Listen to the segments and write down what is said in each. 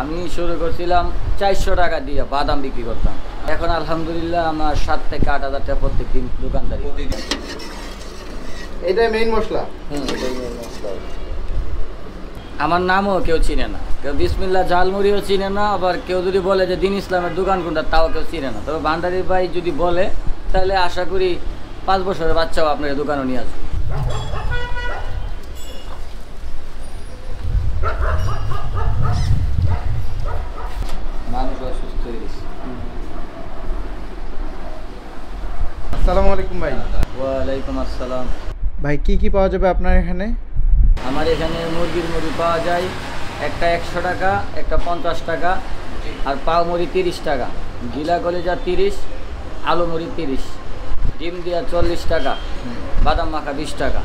আমি শুরু করছিলাম 400 টাকা দিয়ে বাদাম বিক্রি করতাম। এখন আলহামদুলিল্লাহ আমার 7 থেকে 8,000 টাকা প্রত্যেকদিন দোকানদারি। এটাই মেইন মশলা। এটাই মেইন মশলা। আমার নামও কেউ চিনে না, কেউ বিসমিল্লাহ ঝালমুড়িও চিনে না, আবার কেউ যদি বলে যে দিন ইসলামের দোকান কোনটা তাও কেউ চিনে না। তবে ভান্ডারি ভাই যদি বলে তাহলে আশা করি 5 বছরের বাচ্চাও আপনার দোকানে নিয়ে আসবে। মানুষ অসুস্থ হয়ে গেছে। আসসালামু আলাইকুম ভাই। ওয়ালাইকুম আসসালাম। ভাই কি পাওয়া যাবে আপনার এখানে? আমার এখানে মুরগির মুড়ি পাওয়া যায়, একটা 100 টাকা, একটা 50 টাকা, আর পাও মুড়ি 30 টাকা, গিলা কলিজা 30, আলু মুড়ি 30, ডিম দিয়া 40 টাকা, বাদাম মাখা 20 টাকা।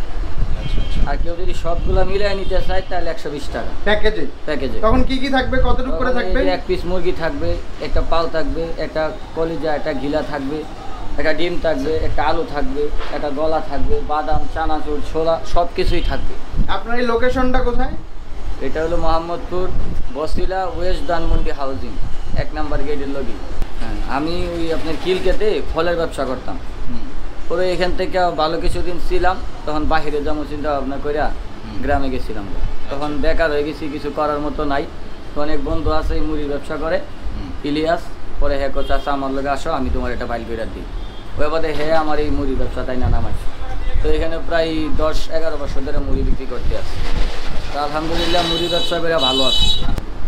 আর কেউ যদি সবগুলো মিলিয়ে নিতে চায় তাহলে 120 টাকা প্যাকেজে। তখন কি থাকবে, কতটুকু করে থাকবে? এক পিস মুরগি থাকবে, একটা পাও থাকবে, একটা কলিজা, একটা গিলা থাকবে, একটা ডিম থাকবে, একটা আলু থাকবে, একটা গলা থাকবে, বাদাম, চানাচুর, ছোলা সব কিছুই থাকবে। আপনার এই লোকেশনটা কোথায়? এটা হলো মোহাম্মদপুর বসিলা ওয়েস্ট ধানমন্ডি হাউজিং, 1 নম্বর গেটের লগি। হ্যাঁ, আমি ওই আপনার কিলকেতে ফলের ব্যবসা করতাম। পরে এখান থেকে ভালো কিছুদিন ছিলাম, তখন বাহিরে যেমন চিন্তা ভাবনা করিয়া গ্রামে গেছিলাম। তখন বেকার হয়ে গেছি, কিছু করার মতো নাই। অনেক বন্ধু আছে এই মুড়ির ব্যবসা করে, ইলিয়াস। পরে হ্যাঁ চাচা আমার লোক আসো, আমি তোমার এটা বাইল করে দিই। ওই বাদে হ্যাঁ আমার এই মুড়ির ব্যবসা তাই না নামাইছে। তো এখানে প্রায় 10-11 বছর ধরে মুড়ি বিক্রি করতে আসি। তো আলহামদুলিল্লাহ মুড়ি ব্যবসা করে ভালো আছে।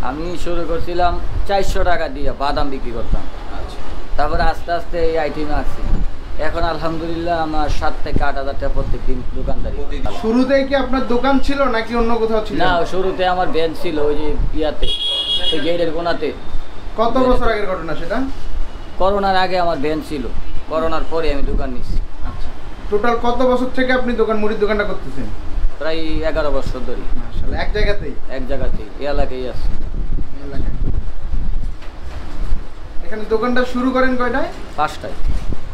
আমি শুরু করছিলাম 400 টাকা দিয়ে বাদাম বিক্রি করতাম। তারপরে আস্তে আস্তে এই আইটেমে আসছি। এখন আলহামদুলিল্লাহ আমার 7 থেকে 8,000 টাকা প্রত্যেকদিন দোকানদারি। শুরুতে কি আপনার দোকান ছিল নাকি অন্য কোথাও ছিল? না, শুরুতে আমার ভ্যান ছিল ওই যে ইয়াতে, ওই গেটের কোনাতে। কত বছর আগের ঘটনা সেটা? করোনার আগে আমার ভ্যান ছিল, করোনার পরে আমি দোকান নিচ্ছি। আচ্ছা, টোটাল কত বছর থেকে আপনি মুড়ির দোকানটা করতেছেন? প্রায় 11 বছর ধরে। মাশাআল্লাহ। এক জায়গাতেই এই এলাকায় আছে। এখানে দোকানটা শুরু করেন কয়টায়? 5টায়।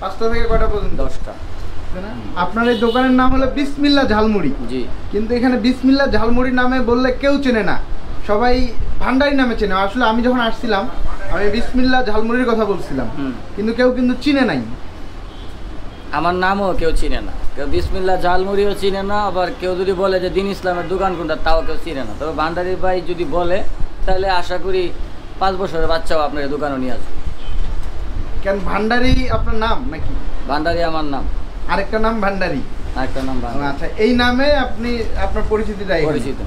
5টা থেকে কয়টা পর্যন্ত? 10টা। আপনার এই দোকানের নাম হলো বিসমিল্লাহ ঝালমুড়ি। জি। কিন্তু এখানে বিসমিল্লাহ ঝালমুড়ি নামে বললে কেউ চেনে না, সবাই ভান্ডারি নামে চেনে। আসলে আমি যখন আসছিলাম আমি বিসমিল্লাহ ঝালমুড়ির কথা বলছিলাম, কিন্তু কেউ চিনে নাই। আমার নামও কেউ চিনে না, কেউ বিসমিল্লাহ ঝালমুড়িও চিনে না, আবার কেউ যদি বলে যে দিন ইসলামের দোকান কোনটা তাও কেউ চিনে না। তবে ভান্ডারি ভাই যদি বলে তাহলে আশা করি 5 বছরের বাচ্চাও আপনার দোকানে নিয়ে আসবে। কেন ভান্ডারি আপনার নাম নাকি? ভান্ডারি আমার নাম। আরেকটা নাম ভান্ডারি? আরেকটা নাম ভান্ডারি। আচ্ছা, এই নামে আপনি আপনার পরিচিতিটা? পরিচিত,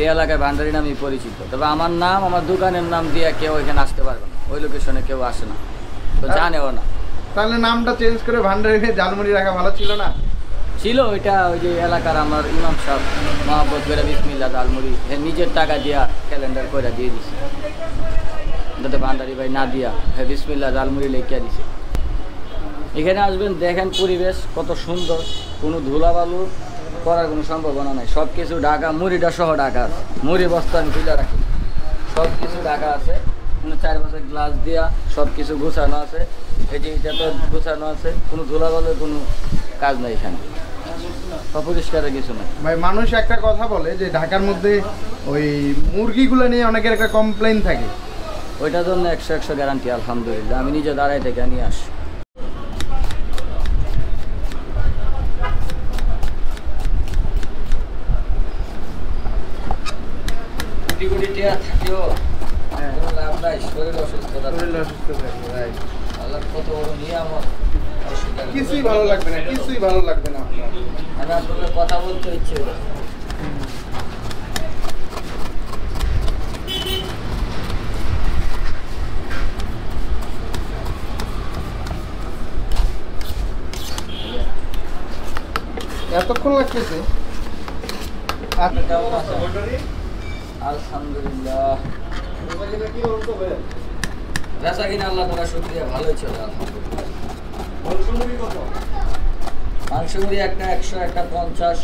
এই এলাকায় ভান্ডারি নামই পরিচিত। তবে আমার নাম, আমার দোকানের নাম দিয়ে কেউ এখানে আসতে পারবে না, ওই লোকেশনে কেউ আসে না, তো জানেও না। তাহলে নামটা চেঞ্জ করে ভান্ডারি ঝালমুড়ি রাখা ভালো ছিল না? ছিল, ওইটা ওই যে এলাকার আমার ইমাম সাহেব মহাব্বত করে বিসমিল্লাহ ঝালমুড়ি নিজের টাকা দিয়া ক্যালেন্ডার করে দিয়ে দিছে, যাতে ভান্ডারি ভাই না দিয়া হ্যাঁ বিসমিল্লাহ ঝালমুড়ি লেখিয়া দিছে। এখানে আসবেন, দেখেন পরিবেশ কত সুন্দর, কোনো ধুলাবালু করার কোনো সম্ভাবনা নাই। সব কিছু ঢাকা, মুড়িটা সহ ঢাকা আছে, মুড়ি বস্তা আমি তুলে রাখি, সব কিছু ঢাকা আছে। 4 বছর গ্লাস দিয়া সব কিছু গুছানো আছে, এই যে এটা তো গুছানো আছে, কোনো ধুলাবালুর কোনো কাজ নাই এখানে, অপরিষ্কারের কিছু নেই। ভাই, মানুষ একটা কথা বলে যে ঢাকার মধ্যে ওই মুরগিগুলো নিয়ে অনেকের একটা কমপ্লেইন থাকে, ওইটার জন্য 100 গ্যারান্টি আলহামদুলিল্লাহ, আমি নিজে দাঁড়াই থেকে নিয়ে আসি। থাকলেও লাভ নাই, শরীর অসুস্থ থাকে। আল্লাহ কত বড় নিয়ামত, কিছুই ভালো লাগবে না, কিছুই ভালো লাগবে না। আমি আসলে কথা বলতে ইচ্ছে হলো। এতক্ষণ লাগতেছে? আলহামদুলিল্লাহ, বেচা কিনা আল্লাহ তাআলা শুকরিয়া ভালোই চলে আলহামদুলিল্লাহ। মাংস মুড়ি একটা 100, একটা 50।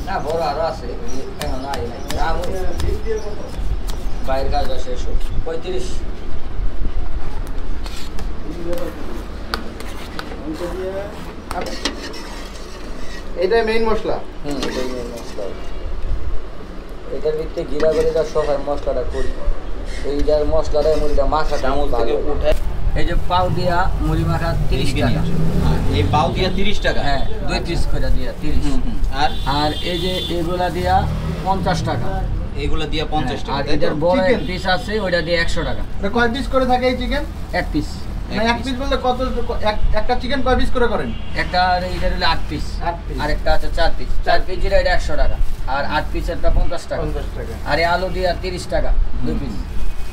না, বড় আরো আছে, এখন নাই নাই, বাইরের কাজ শেষ 35। এটাই মেইন মশলা। এটাই মেন মশলা। এটার ভিতরে জিরা গলিটা সবাই মশলাটা করি, এইটার মশলাটা মুড়িটা মাখা চামচ থেকে উঠে এই যে পাও দিয়া মুড়ি মাখা 30 টাকা। এই পাও দিয়া 30 টাকা। হ্যাঁ 2 পিস করে দিয়া 30। আর আর এই যে এগুলা দিয়া 50 টাকা। এইগুলা দিয়া 50 টাকা। আর তাই তো? এটার বড় Chicken? পিস আছে ওইটা দিয়ে 100 টাকা। এটা কয় পিস করে থাকে এই চিকেন? এক পিস। মানে এক পিস বলতে কত, একটা চিকেন কয় পিস করে করেন? একটা এইটা হলো 8 পিস। 8 পিস। আর একটা আছে 4 পিস। 4 পিসের এটা 100 টাকা। আর 8 পিসেরটা 50 টাকা। 50 টাকা। আর এই আলু দিয়া 30 টাকা 2 পিস।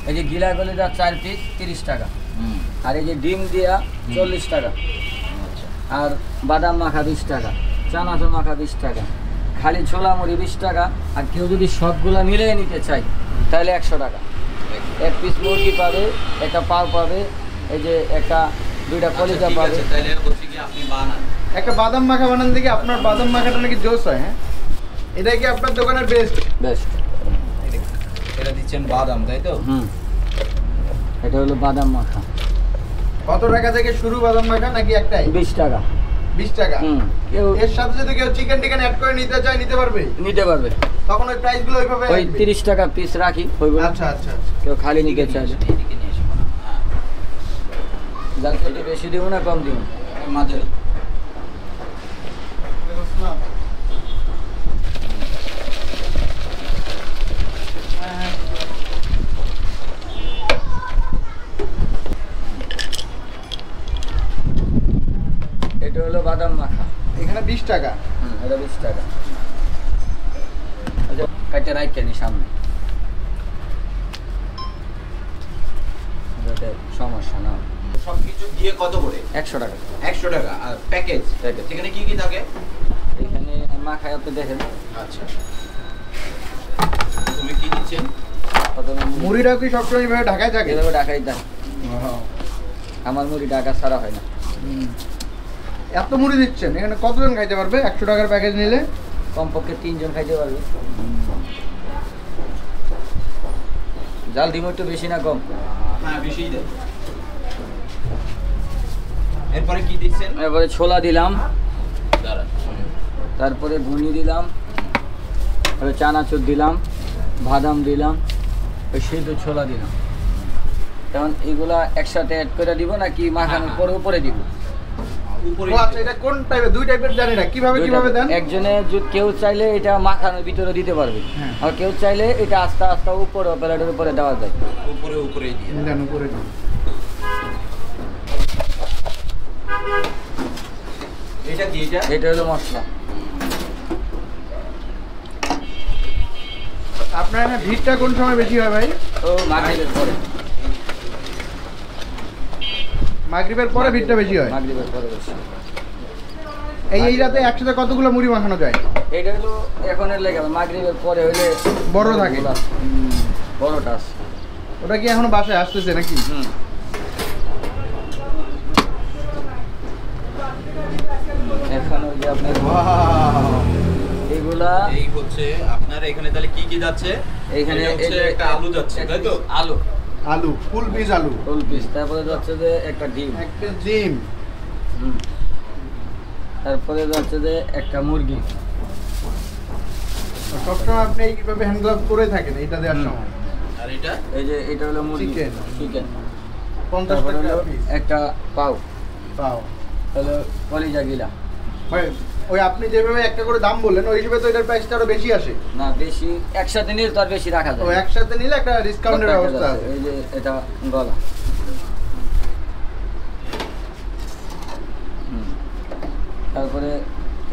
এই যে গিলা গলিটা 4 পিস 30 টাকা। হুম। আর এই যে ডিম দিয়া 40 টাকা। আচ্ছা। আর বাদাম মাখা 20 টাকা, চানাচুর মাখা 20 টাকা, খালি ছোলা মুড়ি 20 টাকা। আর কেউ যদি সবগুলা মিলিয়ে নিতে চাই তাহলে 100 টাকা। এক পিস মুরগি পাবে, একটা পাও পাবে, এই যে একটা দুইটা কলিজা ঠিক পাবে। আছে, তাহলে হচ্ছে কি আপনি বানান। একটা বাদাম মাখা বানান দেখি, আপনার বাদাম মাখাটা নাকি জোস হয়। হ্যাঁ, এটাই কি আপনার দোকানের বেস্ট? বেস্ট। এটা দিচ্ছেন বাদাম, তাই তো? এটা হলো বাদাম মাখা। কত টাকা থেকে শুরু বাদাম মাখা, নাকি একটাই? 20 টাকা। 20 টাকা। কেউ এর সাথে যদি কেউ চিকেন টিকেন অ্যাড করে নিতে চায় নিতে পারবে? নিতে পারবে। তখন ওই প্রাইস গুলো ওইভাবে ওই রাখবে? 30 টাকা পিস রাখি ওইগুলো। আচ্ছা আচ্ছা আচ্ছা। কেউ খালি নিতে চাইলে। এইদিকে নিয়ে এসো। হ্যাঁ, জাল খেতে বেশি দিব না কম দিব? মাঝারি। এটা হলো বাদাম মাখা। এখানে 20 টাকা। এটা 20 টাকা। আচ্ছা কাইটা রাইট নি সামনে, যাতে সমস্যা না হয়। সবকিছু দিয়ে কত করে? 100 টাকা। 100 টাকা। আর প্যাকেজ? Package। সেখানে কি কি থাকে? এখানে মাখায় আপনি দেখেন আচ্ছা। তুমি কি দিচ্ছেন? প্রথমে মুড়িটা কি সবসময় এইভাবে ঢাকায় থাকে? এভাবে ঢাকাই দেন। আমার মুড়ি ঢাকা ছাড়া হয় না। এত মুড়ি দিচ্ছেন, এখানে কতজন খাইতে পারবে 100 টাকার প্যাকেজ নিলে? কমপক্ষে 3 জন খাইতে পারবে। জাল ডিম একটু বেশি না কম? হ্যাঁ, বেশিই দেয়। এরপরে কি দিচ্ছেন? এরপরে ছোলা দিলাম, দাঁড়ান। তারপরে ঘুনি দিলাম, তারপরে চানাচুর দিলাম, বাদাম দিলাম, ওই সিদ্ধ ছোলা দিলাম। এখন এগুলা একসাথে অ্যাড করে দিব নাকি মাখানোর পরে উপরে দিব? উপরে ও আচ্ছা, এটা কোন টাইপের? দুই টাইপের জানি না, কিভাবে কিভাবে দেন? একজনে যদি কেউ চাইলে এটা মাখানোর ভিতরে দিতে পারবে, হ্যাঁ। আর কেউ চাইলে এটা আস্তে আস্তে উপরে প্লেটের উপরে দেওয়া যায়। উপরেই দিয়ে দেন উপরে দিন। এটা কি? এটা এটা হলো মশলা। আপনার এখানে ভিড়টা কোন সময় বেশি হয় ভাই? ও মাগরিবের পরে। মাগরিবের পরে ভিড়টা বেশি হয়। মাগরিবের পরে বেশি। এই রাতে একসাথে কতগুলো মুড়ি মাখানো যায়? এটা হলো এখনের লেগে মাগরিবের পরে হইলে বড় থাকে। বড়টা আছে। ওটা কি এখনো বাসায় আসতেছে নাকি? এখন ওই যে আপনার এগুলা এই হচ্ছে আপনার এখানে তাহলে কি কি যাচ্ছে? এইখানে এটা হচ্ছে একটা আলু যাচ্ছে, তাই তো? আলু আলু, ফুল পিস আলু, ফুল পিস, তারপরে যাচ্ছে যে একটা ডিম, এক পিস ডিম, তারপরে যাচ্ছে যে একটা মুরগি। সবসময় আপনি এইভাবে হ্যান্ড গ্লাভস পরে থাকেন এটা দেওয়ার সময়। আর এটা এই যে এটা হলো মুরগি, Chicken. চিকেন। 50 তারপরে টাকা হলো পিস একটা পাও, পাও। হলো কলিজা গিলা। ভাই ওই আপনি যেভাবে একটা করে দাম বললেন ওই হিসেবে তো এটার প্রাইসটা আরো বেশি আসে। না বেশি, একসাথে নিলে তো আর বেশি রাখা তো যায়। একসাথে নিলে একটা ডিসকাউন্টের ব্যবস্থা আছে। এই যে এটা গলা। তারপরে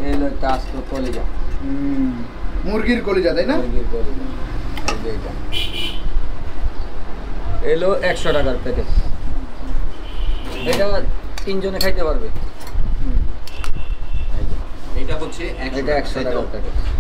এই হলো একটা আস্ত কলিজা, মুরগির কলিজা, তাই না? মুরগির কলিজা। এই যে এটা এলো 100 টাকার প্যাকেজ। এটা 3 জনে খাইতে পারবে। এটা হচ্ছে এটা 100 টাকার প্যাকেজ।